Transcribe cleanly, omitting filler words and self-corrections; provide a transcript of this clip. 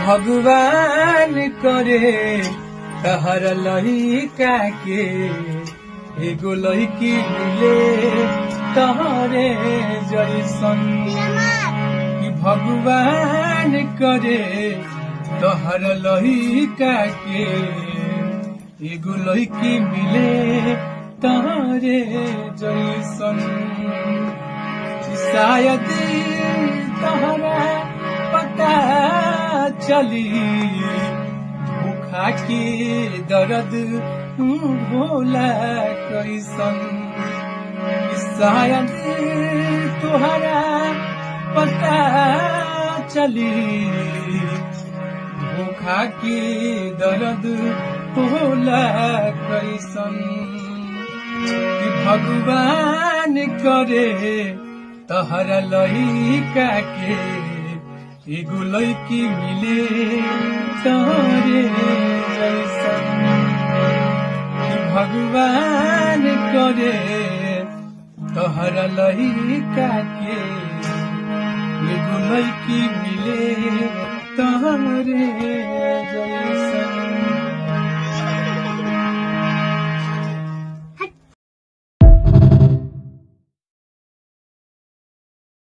भगवान करे तहर लइका के एगो लइकी मिले तहरे जैसन। कि भगवान करे तहर लइका के एगो लइकी मिले तहरे जैसन। शायद तहरा पता चली भूखा के दर्द भोला कैसन। शायद तुहरा पता चली भूखा के दर्द भोला कैसन। कि भगवान करे तहरा लइका के एगो लइकी मिले तहरे जैसन। कि भगवान करे तहरा लइका के एगो लइकी मिले तहरे जैसन।